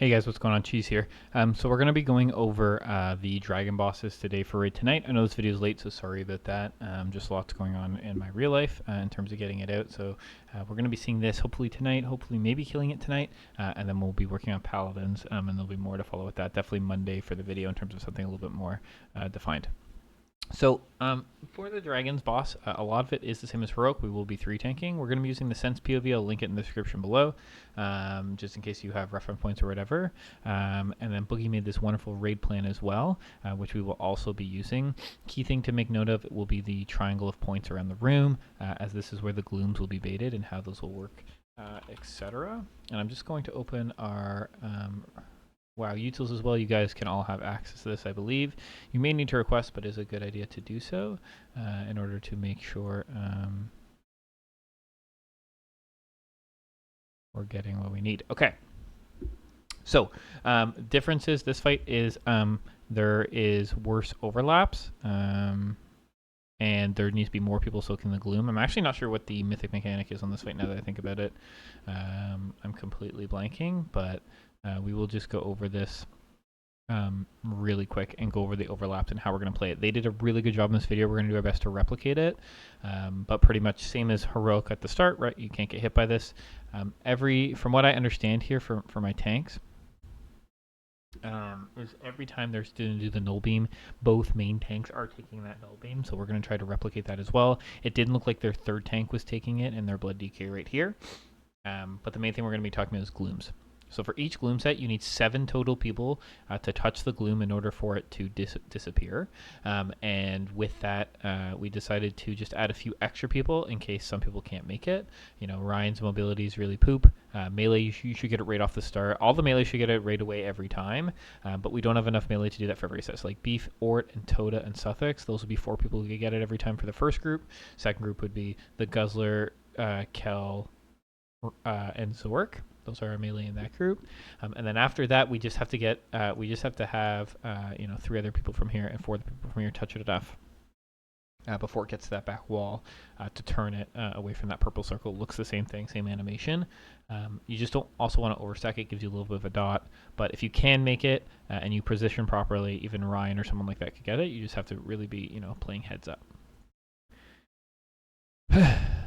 Hey guys, what's going on? Cheese here. So we're going to be going over the dragon bosses today for raid tonight. I know this video is late, so sorry about that. Just lots going on in my real life in terms of getting it out. So we're going to be seeing this hopefully tonight, hopefully maybe killing it tonight, and then we'll be working on paladins, and there'll be more to follow with that. Definitely Monday for the video in terms of something a little bit more defined. So for the Dragon's boss, a lot of it is the same as Heroic. We will be 3-tanking. We're going to be using the Sense POV. I'll link it in the description below, just in case you have reference points or whatever. And then Boogie made this wonderful raid plan as well, which we will also be using. Key thing to make note of will be the triangle of points around the room, as this is where the glooms will be baited and how those will work, etc. And I'm just going to open our... WoW utils as well. You guys can all have access to this, I believe. You may need to request, but it's a good idea to do so in order to make sure we're getting what we need. Okay. So differences. This fight is there is worse overlaps. And there needs to be more people soaking the gloom. I'm actually not sure what the mythic mechanic is on this fight now that I think about it. I'm completely blanking, but we will just go over this really quick and go over the overlaps and how we're going to play it. They did a really good job in this video. We're going to do our best to replicate it, but pretty much same as Heroic at the start, right? You can't get hit by this. From what I understand here for my tanks, is every time they're going to do the null beam, both main tanks are taking that null beam, so we're going to try to replicate that as well. It didn't look like their third tank was taking it and their blood DK right here, but the main thing we're going to be talking about is glooms. So for each gloom set, you need 7 total people to touch the gloom in order for it to disappear. And with that, we decided to just add a few extra people in case some people can't make it. You know, Ryan's mobility is really poop. Melee, you should get it right off the start. All the melee should get it right away every time, but we don't have enough melee to do that for every set. So like Beef, Ort, and Toda, and Suffix, those would be 4 people who could get it every time for the first group. Second group would be the Guzzler, Kel, and Zork. Those are our melee in that group, and then after that, we just have to get, have 3 other people from here and 4 other people from here touch it enough before it gets to that back wall to turn it away from that purple circle. It looks the same thing, same animation. You just don't also want to overstack it. Gives you a little bit of a dot, but if you can make it and you position properly, even Ryan or someone like that could get it. You just have to really be, playing heads up.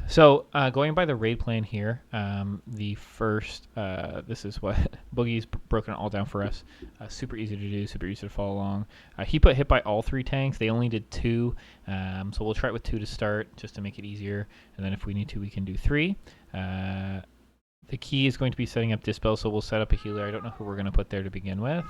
So going by the raid plan here, the first, this is what Boogie's broken it all down for us. Super easy to do, super easy to follow along. He put hit by all 3 tanks. They only did 2, so we'll try it with 2 to start just to make it easier. And then if we need to, we can do 3. The key is going to be setting up Dispel, so we'll set up a healer. I don't know who we're going to put there to begin with.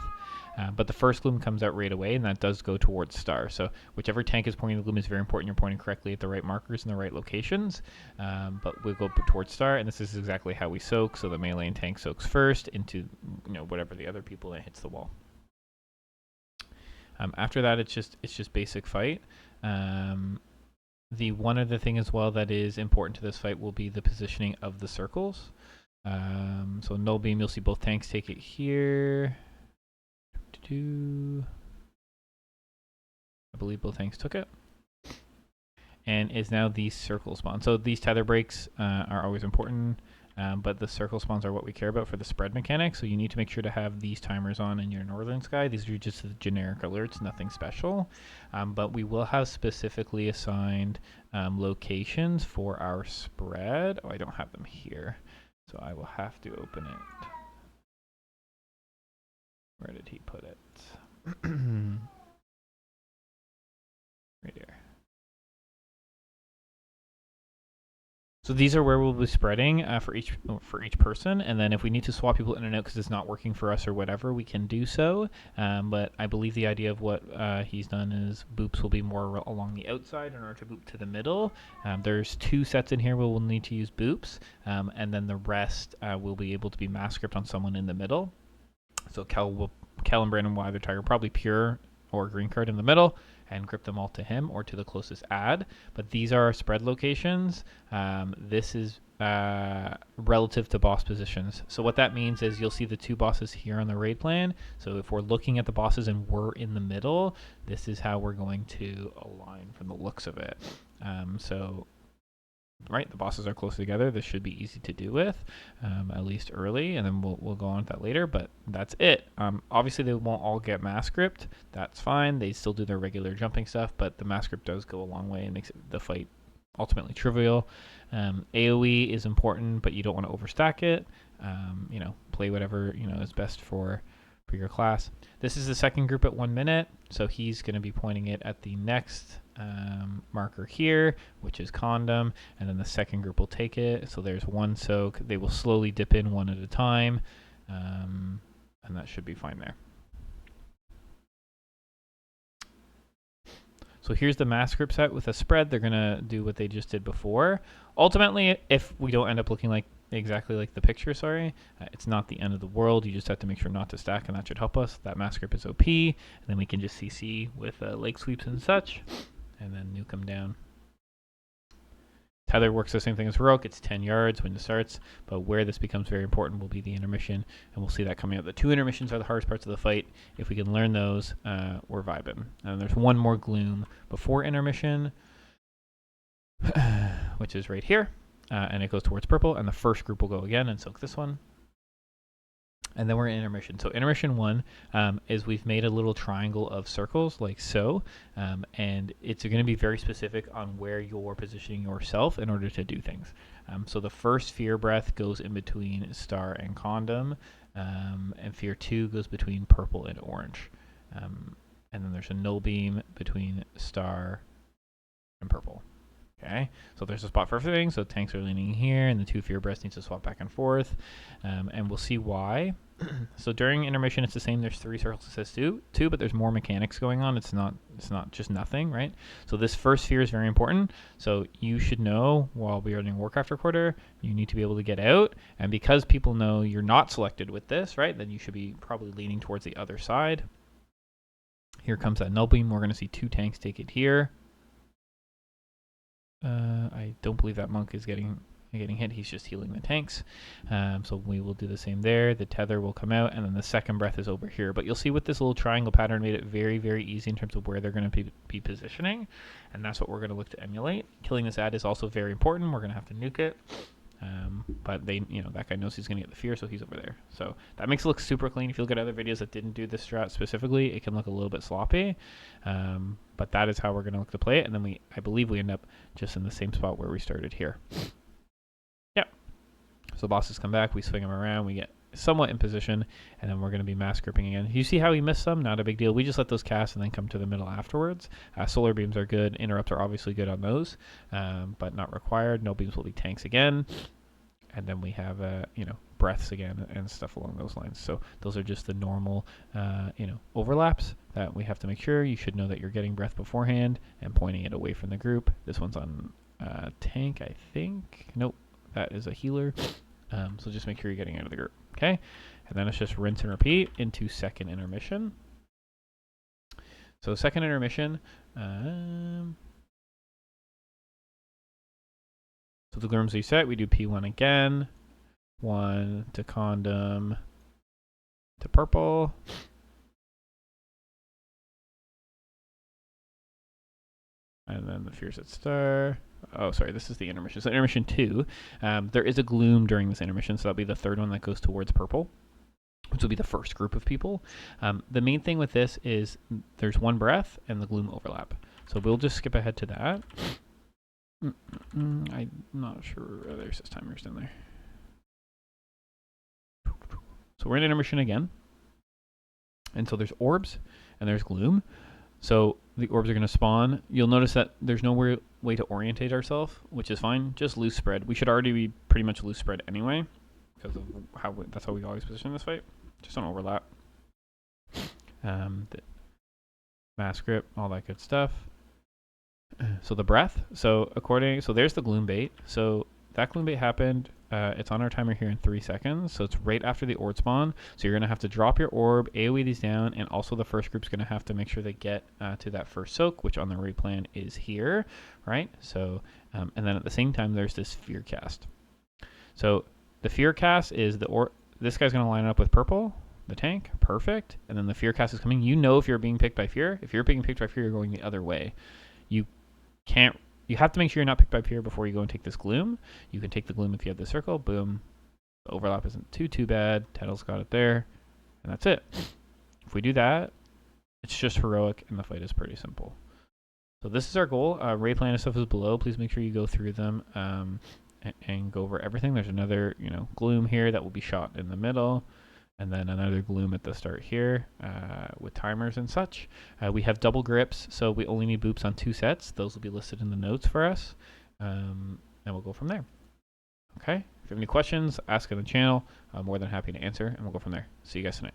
But the first gloom comes out right away, and that does go towards Star. So whichever tank is pointing the gloom is very important. You're pointing correctly at the right markers in the right locations. But we'll go towards Star, and this is exactly how we soak. So the melee and tank soaks first into whatever the other people that hits the wall. After that, it's just basic fight. The one other thing as well that is important to this fight will be the positioning of the circles. So null beam, you'll see both tanks take it here. I believe both tanks took it. And is now the circle spawn. So these tether breaks are always important, but the circle spawns are what we care about for the spread mechanic. So you need to make sure to have these timers on in your northern sky. These are just the generic alerts, nothing special. But we will have specifically assigned locations for our spread. Oh, I don't have them here. So I will have to open it. Where did he put it? Right here. So these are where we'll be spreading for each person, and then if we need to swap people in and out because it's not working for us or whatever, we can do so. But I believe the idea of what he's done is boops will be more along the outside in order to boop to the middle. There's 2 sets in here where we'll need to use boops, and then the rest will be able to be mass script on someone in the middle. So Kel and Brandon will either target probably pure or green card in the middle and grip them all to him or to the closest ad. But these are our spread locations. This is relative to boss positions. So what that means is you'll see the 2 bosses here on the raid plan. So if we're looking at the bosses and we're in the middle, this is how we're going to align from the looks of it. So right? The bosses are close together. This should be easy to do with, at least early, and then we'll go on to that later. But that's it. Obviously, they won't all get mass script. That's fine. They still do their regular jumping stuff, but the mass script does go a long way and makes the fight ultimately trivial. AOE is important, but you don't want to overstack it. Play whatever is best for your class. This is the second group at 1 minute, so he's going to be pointing it at the next marker here, which is condom, and then the second group will take it. So there's one soak. They will slowly dip in one at a time, and that should be fine there. So here's the mass script set with a spread. They're going to do what they just did before. Ultimately, if we don't end up looking like exactly like the picture, it's not the end of the world. You just have to make sure not to stack, and that should help us. That mass script is OP, and then we can just CC with leg sweeps and such, and then nuke them down. Tether works the same thing as Heroic. It's 10 yards when it starts, but where this becomes very important will be the intermission, and we'll see that coming up. The 2 intermissions are the hardest parts of the fight. If we can learn those, we're vibing. And there's one more gloom before intermission, which is right here, and it goes towards purple, and the first group will go again and soak this one. And then we're in intermission. So intermission 1 is we've made a little triangle of circles like so, and it's going to be very specific on where you're positioning yourself in order to do things. So the first fear breath goes in between star and condom, and fear 2 goes between purple and orange. And then there's a null beam between star and purple. Okay, so there's a spot for everything. So tanks are leaning here, and the 2 fear breaths needs to swap back and forth, and we'll see why. So during intermission, it's the same. There's 3 circles. It says two, but there's more mechanics going on. It's not just nothing, right? So this first fear is very important. So you should know while we are doing Warcraft Recorder, you need to be able to get out. And because people know you're not selected with this, right, then you should be probably leaning towards the other side. Here comes that null beam. We're going to see 2 tanks take it here. I don't believe that monk is getting hit. He's just healing the tanks. So we will do the same there. The tether will come out, and then the second breath is over here. But you'll see with this little triangle pattern made it very, very easy in terms of where they're going to be positioning, and that's what we're going to look to emulate. Killing this ad is also very important. We're going to have to nuke it. But that guy knows he's going to get the fear, so he's over there. So that makes it look super clean. If you look at other videos that didn't do this strat specifically, it can look a little bit sloppy. But that is how we're going to look to play it. And then I believe we end up just in the same spot where we started here. Yep. So bosses come back, we swing them around, we get somewhat in position, and then we're going to be mass gripping again. You see how we missed some? Not a big deal. We just let those cast and then come to the middle afterwards. Solar beams are good. Interrupts are obviously good on those, but not required. No beams will be tanks again. And then we have, breaths again and stuff along those lines. So those are just the normal, overlaps that we have to make sure. You should know that you're getting breath beforehand and pointing it away from the group. This one's on tank, I think. Nope, that is a healer. So just make sure you're getting out of the group. Okay, and then it's just rinse and repeat into second intermission. So second intermission, so the glooms reset, we do P1 again, 1 to condom to purple. And then the fears at star. Oh, sorry, this is the intermission. So intermission 2, there is a gloom during this intermission, so that'll be the third one that goes towards purple, which will be the first group of people. The main thing with this is there's 1 breath and the gloom overlap. So we'll just skip ahead to that. I'm not sure. Oh, there's this timer's down there. So we're in intermission again. And so there's orbs and there's gloom. So the orbs are going to spawn. You'll notice that there's no way to orientate ourselves, which is fine. Just loose spread. We should already be pretty much loose spread anyway, because of that's how we always position this fight. Just don't overlap. The mass grip, all that good stuff. So the breath. So there's the gloom bait. So that gloom bait happened. It's on our timer here in 3 seconds. So it's right after the orb spawn. So you're going to have to drop your orb, AoE these down, and also the first group's going to have to make sure they get to that first soak, which on the replan is here, right? So, and then at the same time, there's this fear cast. So the fear cast is this guy's going to line up with purple, the tank, perfect. And then the fear cast is coming. You know if you're being picked by fear. If you're being picked by fear, you're going the other way. You can't You have to make sure you're not picked by peer before you go and take this gloom. You can take the gloom if you have the circle. Boom. The overlap isn't too bad. Tettle's got it there. And that's it. If we do that, it's just heroic, and the fight is pretty simple. So this is our goal. Ray plan stuff is below. Please make sure you go through them and go over everything. There's another, gloom here that will be shot in the middle, and then another gloom at the start here with timers and such. We have double grips, so we only need boops on 2 sets. Those will be listed in the notes for us, and we'll go from there. Okay? If you have any questions, ask on the channel. I'm more than happy to answer, and we'll go from there. See you guys tonight.